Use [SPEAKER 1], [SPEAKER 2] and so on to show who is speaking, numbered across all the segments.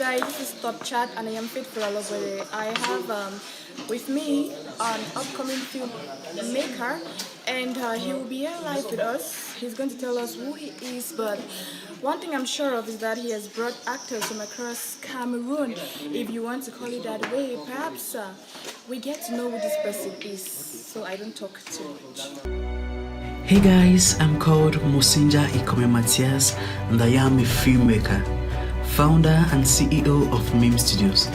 [SPEAKER 1] guys, this is Top Chat and I am Faithful Alobwede. I have with me an upcoming filmmaker and he will be here live with us. He's going to tell us who he is, but one thing I'm sure of is that he has brought actors from across Cameroon, if you want to call it that way. Perhaps we get to know who this person is, so I don't talk too much.
[SPEAKER 2] Hey guys, I'm called Mosenja Ikome Mathias and I am a filmmaker, founder and CEO of MIMs Studios,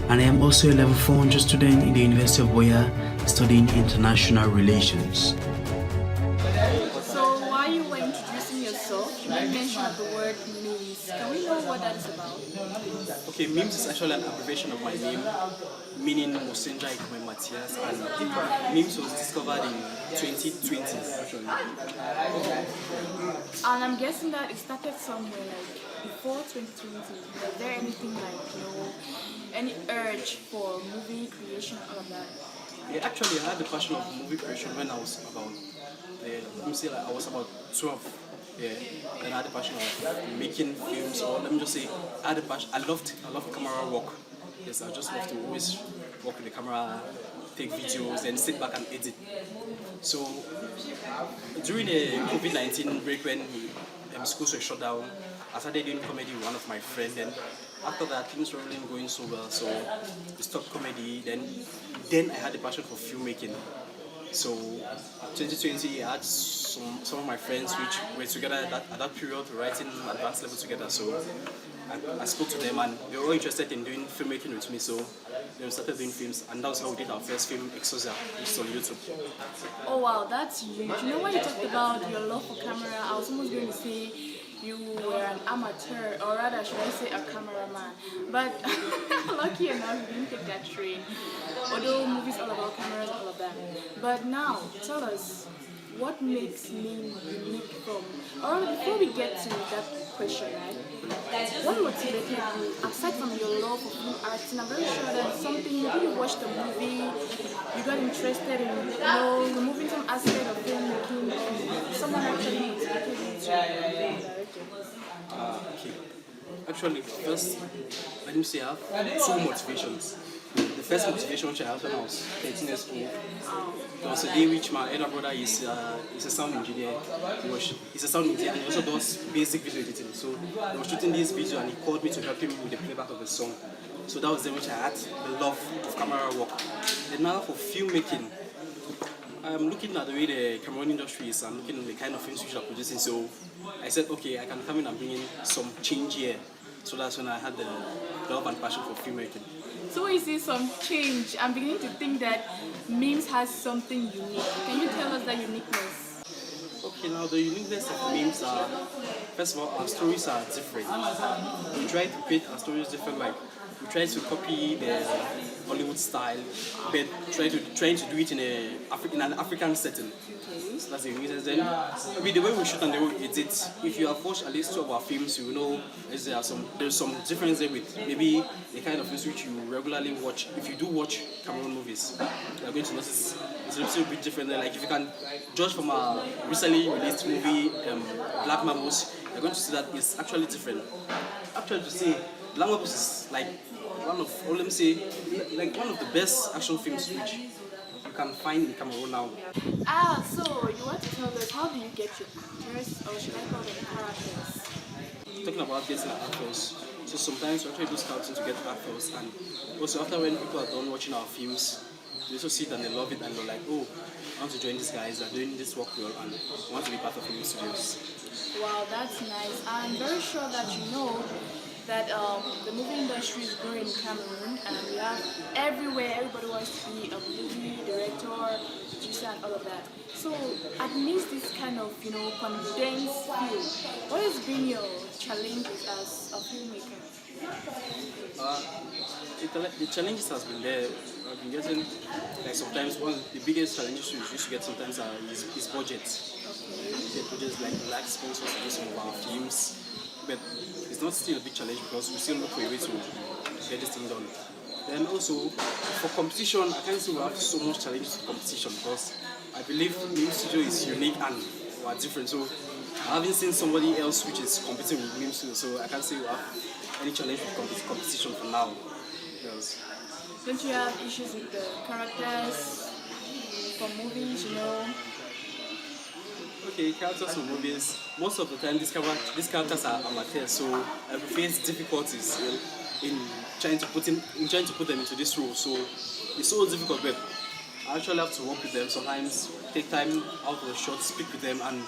[SPEAKER 2] and I am also a level 400 student in the University of Boya studying international relations.
[SPEAKER 1] So while you were introducing yourself, you mentioned the word memes. Can we know what that is about?
[SPEAKER 3] Okay, MIMS is actually an abbreviation of my name, meaning Mosenja Ikome Mathias, and MIMS was discovered in 2020 actually.
[SPEAKER 1] And I'm guessing that it started somewhere like before 2020. Was there anything like, any urge for movie creation and all of that?
[SPEAKER 3] Yeah, actually I had the passion of movie creation when I was about, I was about 12. Yeah, and I had the passion of making films, or let me just say, I had the passion. I loved camera work. Yes, I just love to always work with the camera, take videos, and sit back and edit. So during the COVID-19 break when schools were shut down, I started doing comedy with one of my friends. And after that, things were really going so well. So we stopped comedy. Then I had the passion for filmmaking. So 2020, I had some of my friends which were together at that period writing advanced level together. So I spoke to them and they were all interested in doing filmmaking with me. So they started doing films, and that's how we did our first film, Exosia, which is on YouTube.
[SPEAKER 1] Oh wow, that's huge. You know, when you talked about your love for camera, I was almost going to say you were an amateur, or rather should I say a cameraman. But lucky enough, you didn't take that train. Although movies all about cameras, all of that. But now, tell us, what makes me unique from, or before we get to that question, right? What motivated you, aside from your love for film arts? And I'm very sure that something, maybe you watched the movie, you got interested in, removing some aspect of filmmaking, or someone actually motivated you to direct it.
[SPEAKER 3] Okay. Actually, first, let me say I have two motivations. The first motivation which I had when I was 13 years old, there was a day which my elder brother is a sound engineer. He's a sound engineer and he also does basic video editing. So he was shooting this video and he called me to help him with the playback of the song. So that was the which I had the love of camera work. And now for filmmaking, I'm looking at the way the Cameroon industry is, I'm looking at the kind of films which are producing. So I said, okay, I can come in and bring in some change here. So that's when I had the love and passion for filmmaking.
[SPEAKER 1] So when you see some change, I'm beginning to think that MIMS has something unique. Can you tell us that uniqueness?
[SPEAKER 3] Okay, now the uniqueness of MIMS are, first of all, our stories are different. We try to create our stories different, like we try to copy the Hollywood style, but trying to do it in an African setting. So that's the uniqueness. Then, with the way we shoot and the way we edit, if you have watched at least two of our films, you will know there's some difference there with maybe the kind of films which you regularly watch. If you do watch Cameroon movies, you're going to notice it's a little bit different there. Like if you can judge from our recently released movie, Black Mamos, you're going to see that it's actually different. Actually, to say, Black Mamos is like one of the best action films which you can find in Cameroon now.
[SPEAKER 1] So you want to tell us how do you get your actors, or should I call them characters?
[SPEAKER 3] Talking about getting actors, so sometimes we actually do scouting to get actors, and also after when people are done watching our films, they also see it and they love it and they're like, oh, I want to join these guys, they're doing this work well and I want to be part of MIMS Studios.
[SPEAKER 1] Wow, that's nice. I'm very sure that you know that the movie industry is growing in Cameroon, and we have everywhere, everybody wants to be a movie director, producer and all of that. So amidst this kind of, condensed field, what has been your challenges as a filmmaker?
[SPEAKER 3] The challenges has been there. I've been getting, like sometimes one of the biggest challenges we used to get sometimes is budget. The budget, like we lack sponsors to do some of our films, but it's not still a big challenge because we still look for a way to get this thing done. Then also for competition, I can't say we have so much challenges for competition because I believe MIMS Studio is unique and we are different. So I haven't seen somebody else which is competing with MIMs Studios, so I can't say we have any challenge with competition for now. Yes.
[SPEAKER 1] Don't you have issues with the characters for movies, you know?
[SPEAKER 3] Okay, characters for movies. Most of the time, these characters are amateurs, so I face difficulties in trying to put them into this role. So it's so difficult, but I actually have to work with them sometimes, take time out of the shot, speak with them, and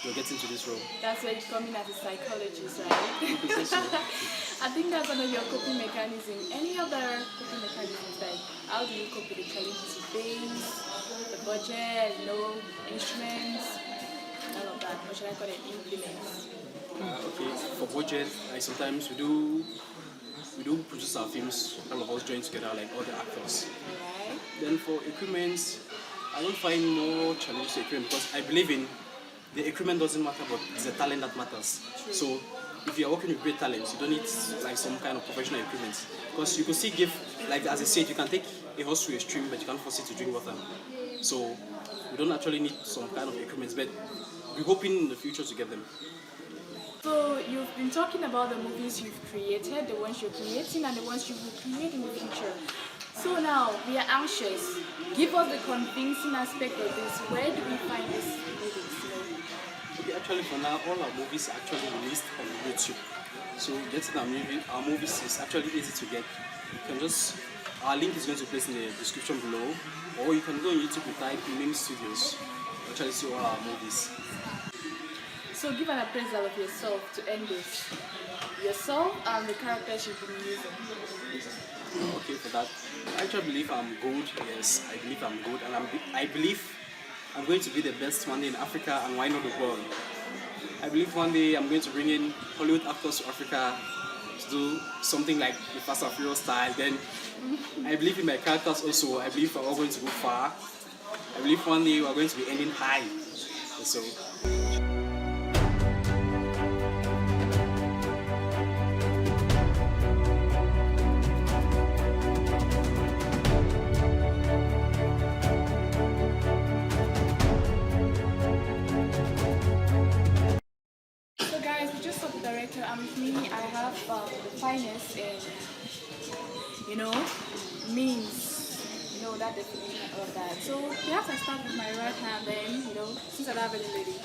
[SPEAKER 3] you'll get into this role.
[SPEAKER 1] That's where you come in as a psychologist, right? I think that's one of your coping mechanisms. Any other coping mechanisms, like how do you cope with the challenges you face, the budget, you know, instruments, all of that? Or should I call it implements?
[SPEAKER 3] Okay, for budget, like sometimes we do produce our films, all of us join together, like all the actors.
[SPEAKER 1] Alright.
[SPEAKER 3] Then for equipment, I don't find more challenge to equipment because I believe in the equipment doesn't matter, but it's the talent that matters.
[SPEAKER 1] True.
[SPEAKER 3] So if you are working with great talent, you don't need like some kind of professional equipment because you could still give, like as I said, you can take a horse to a stream, but you can't force it to drink water. So we don't actually need some kind of equipment, but we're hoping in the future to get them.
[SPEAKER 1] So you've been talking about the movies you've created, the ones you're creating, and the ones you will create in the future. So now we are anxious. Give us the convincing aspect of this. Where do we find these movies?
[SPEAKER 3] Okay, actually for now, all our movies are actually released on YouTube. So getting our movies is actually easy to get. You can just, our link is going to be placed in the description below, or you can go on YouTube and type MIMs Studios. Actually see all our movies.
[SPEAKER 1] So give an appraisal of yourself to end this. Yourself and the characters you've been using.
[SPEAKER 3] Okay, for that, I actually believe I'm good. Yes, I believe I'm good, and I believe I'm going to be the best one day in Africa, and why not the world? I believe one day I'm going to bring in Hollywood actors to Africa to do something like the Fast and Furious style. Then I believe in my characters also. I believe we're all going to go far. I believe one day we're going to be ending high. So.
[SPEAKER 1] And with me, I have the finest in, you know, memes, you know, that definition of that. So perhaps I start with my right hand then, you know, since I don't have any lady.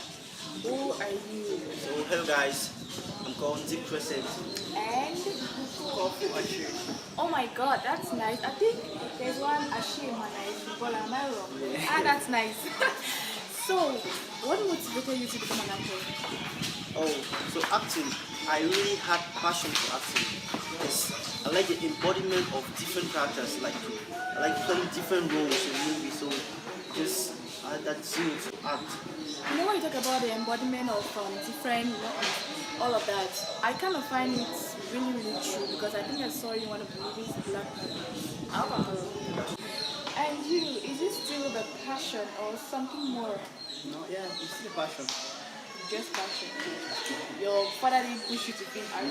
[SPEAKER 1] Who are you?
[SPEAKER 4] So hello guys, I'm called Ndip Crescent.
[SPEAKER 1] And?
[SPEAKER 4] Achille.
[SPEAKER 1] Oh my god, that's nice. I think there's one Achille man in football, am I wrong? Ah, that's nice. So, what motivated you to become an actor?
[SPEAKER 4] Oh, so acting, I really had passion for acting. Yes, I like the embodiment of different characters. I like playing different roles in movies. So just I had that zeal to act.
[SPEAKER 1] You know when you talk about the embodiment of different, you know, all of that, I kind of find it really, really true because I think I saw you in one of the movies, Black Alcohol. And you, is it still the passion or something more?
[SPEAKER 4] No, yeah, it's still passion.
[SPEAKER 1] Just passion. Your father didn't push you to think art.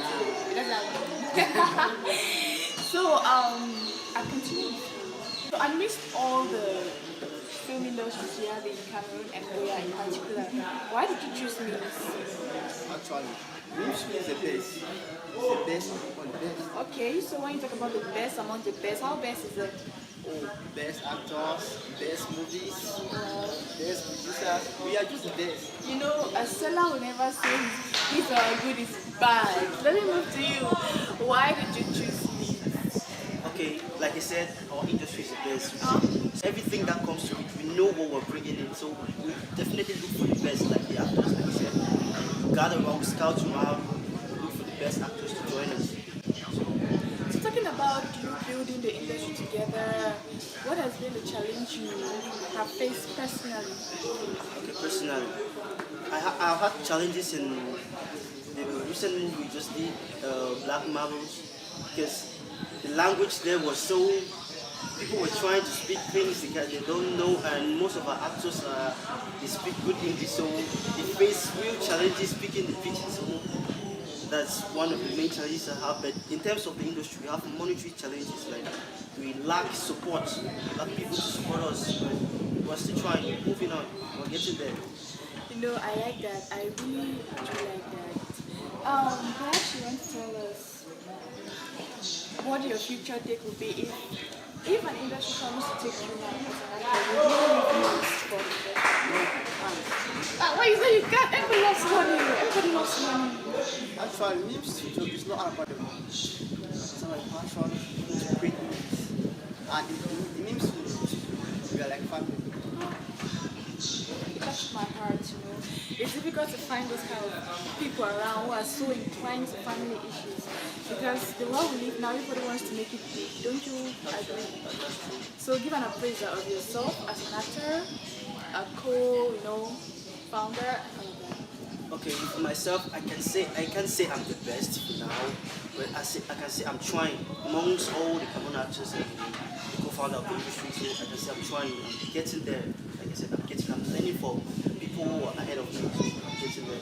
[SPEAKER 1] So I continue. So I missed all the film industries you have in Cameroon and Korea in particular. Why did you choose MIMS?
[SPEAKER 4] Actually, MIMS is the best. It's the best among the best.
[SPEAKER 1] Okay, so when you talk about the best among the best, how best is it?
[SPEAKER 4] Oh, best actors, best movies, best producers. We are just the best.
[SPEAKER 1] You know, a seller will never say he's good, is bad. Let me move to you. Why did you choose me?
[SPEAKER 4] Okay, like I said, our industry is the best. Everything that comes to it, we know what we're bringing in. So we definitely look for the best, like the actors, like I said. Gather around, scout around, look for the best actors to join us.
[SPEAKER 1] So talking about you building the industry together, what has been the challenge you have faced personally?
[SPEAKER 4] Okay, personally, I've had challenges in the recent movie we just did, Black Marbles, because the language there was so, people were trying to speak things that they don't know, and most of our actors, they speak good English, so they face real challenges speaking the pidgin. So that's one of the main challenges I have. But in terms of the industry, we have monetary challenges, like we lack support, we lack people to support us, but we're still trying, we're moving on, we're getting there.
[SPEAKER 1] You No, I like that. I really do like that. Perhaps you want to tell us what your future take will be if an industry comes to take you now as an actor. Would you refuse for the industry? Why you say you can't? Everybody loves money. Everybody loves money.
[SPEAKER 5] Actually, MIMS Studio is not about the money. It's not my passion to create movies. And in MIMS Studio, we are like family.
[SPEAKER 1] It touched my heart, you know. It's difficult to find those kind of people around who are so inclined to family issues. Because the world we live now, everybody wants to make it big. Don't you agree? So give an appraisal of yourself as an actor, a founder, and all of that.
[SPEAKER 4] Okay, for myself, I can't say I'm the best for now, but I can say I'm trying. Amongst all the Cameroon actors and the co-founder of the industry, so I can say I'm trying. I'm getting there. Like I said, I'm learning from people who are ahead of me. So I'm getting there.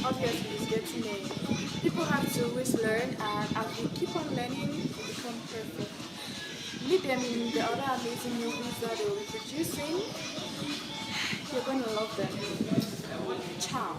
[SPEAKER 1] Obviously, it's getting there. People have to always learn, and as we keep on learning, we become perfect. Meet them in the other amazing movies that they will be producing. You're going to love them. Ciao.